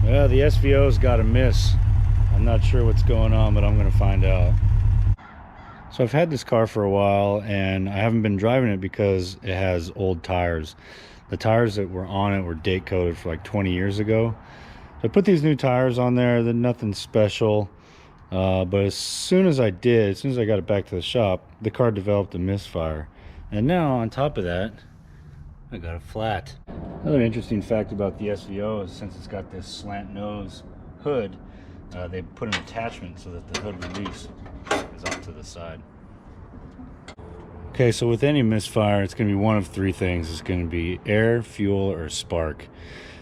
The SVO's got a miss. I'm not sure what's going on, but I'm going to find out. So I've had this car for a while, and I haven't been driving it because it has old tires. The tires that were on it were date coded for like 20 years ago. So I put these new tires on there. They're nothing special. But as soon as I got it back to the shop, the car developed a misfire. And now on top of that, I got a flat. Another interesting fact about the SVO is since it's got this slant nose hood, they put an attachment so that the hood release is off to the side. Okay, so with any misfire, it's going to be one of three things. It's going to be air, fuel, or spark.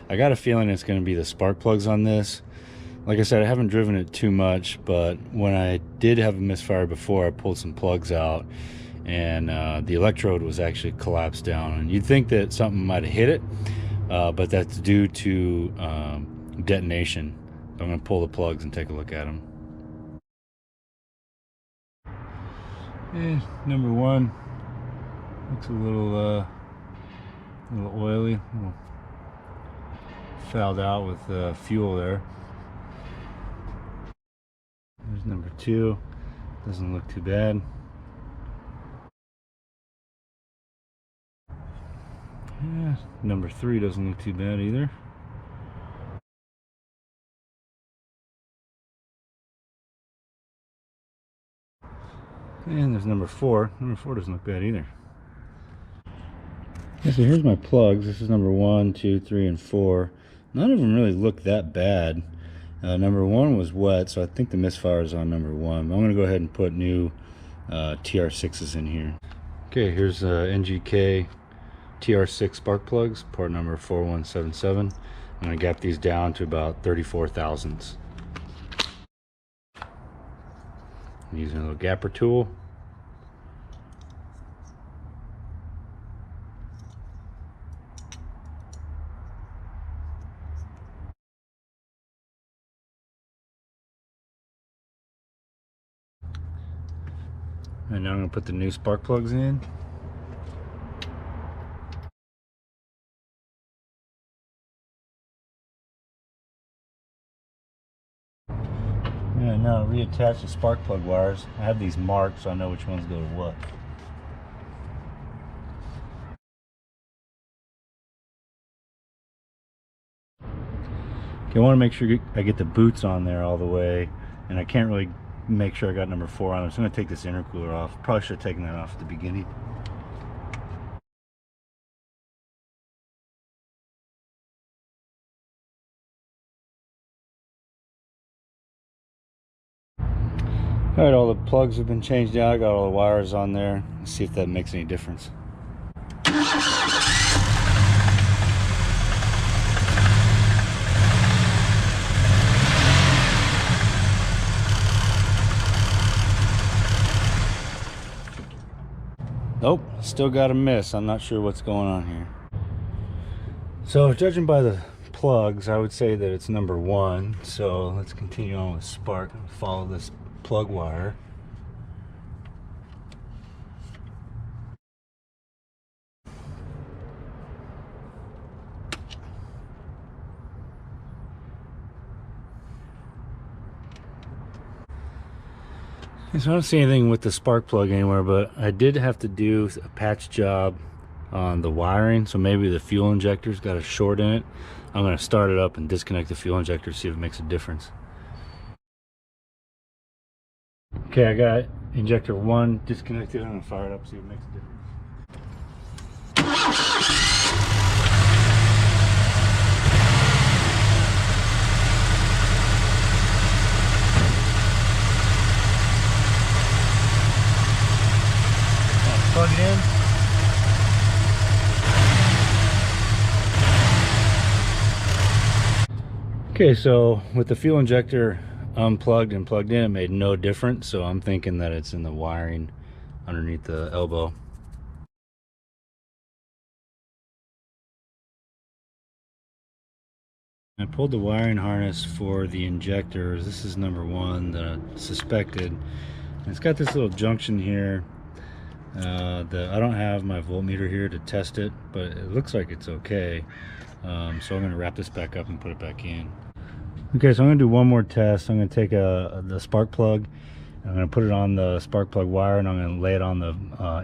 I got a feeling it's going to be the spark plugs on this. Like I said, I haven't driven it too much, but when I did have a misfire before, I pulled some plugs out, and the electrode was actually collapsed down. And you'd think that something might have hit it, but that's due to detonation. So I'm going to pull the plugs and take a look at them. Number one looks a little oily, a little fouled out with fuel there. There's number two, doesn't look too bad. Yeah, number three doesn't look too bad either. And there's number four. Number four doesn't look bad either. Okay, so here's my plugs. This is number 1, 2, 3, and 4. None of them really look that bad. Number 1 was wet, so I think the misfire is on number 1. I'm going to go ahead and put new TR6s in here. Okay, here's NGK TR6 spark plugs, port number 4177. I'm going to gap these down to about 34 thousandths. I'm using a little gapper tool. And now I'm going to put the new spark plugs in. And now reattach the spark plug wires. I have these marked so I know which ones go to what. Okay, I want to make sure I get the boots on there all the way, and I can't really make sure I got number 4 on. I'm just going to take this intercooler off. Probably should have taken that off at the beginning. Alright, all the plugs have been changed out. I got all the wires on there. Let's see if that makes any difference. Nope, still got a miss. I'm not sure what's going on here. So judging by the plugs, I would say that it's number 1. So let's continue on with spark and follow this plug wire. So I don't see anything with the spark plug anywhere, but I did have to do a patch job on the wiring, so maybe the fuel injector's got a short in it. I'm going to start it up and disconnect the fuel injector, see if it makes a difference. Okay, I got injector 1 disconnected. I'm going to fire it up, see if it makes a difference. Plug it in. Okay, so with the fuel injector unplugged and plugged in, it made no difference, so I'm thinking that it's in the wiring underneath the elbow. I pulled the wiring harness for the injectors. This is number 1 that I suspected. And it's got this little junction here. I don't have my voltmeter here to test it, but it looks like it's okay. So I'm going to wrap this back up and put it back in. Okay, so I'm gonna do one more test. I'm gonna take the spark plug, I'm gonna put it on the spark plug wire, and I'm gonna lay it on the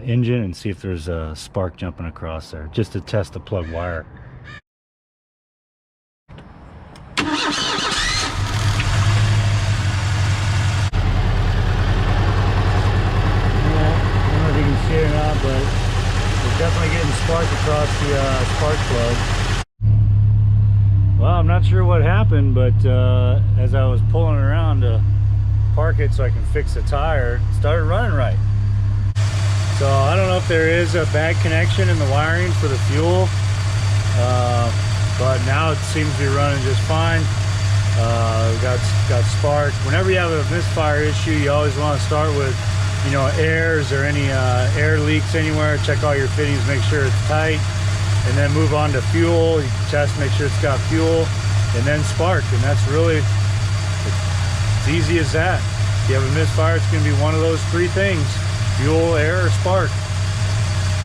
engine and see if there's a spark jumping across there, just to test the plug wire. I don't know if you can see it or not, but it's definitely getting spark across the spark plug. Well, I'm not sure what happened, but as I was pulling it around to park it so I can fix the tire, it started running right. So I don't know if there is a bad connection in the wiring for the fuel, but now it seems to be running just fine. Got spark. Whenever you have a misfire issue, you always want to start with, you know, airs or any air leaks anywhere. Check all your fittings, make sure it's tight, and then move on to fuel. You can test, make sure it's got fuel, and then spark. And that's really, it's easy as that. If you have a misfire, it's going to be one of those three things: fuel, air, or spark.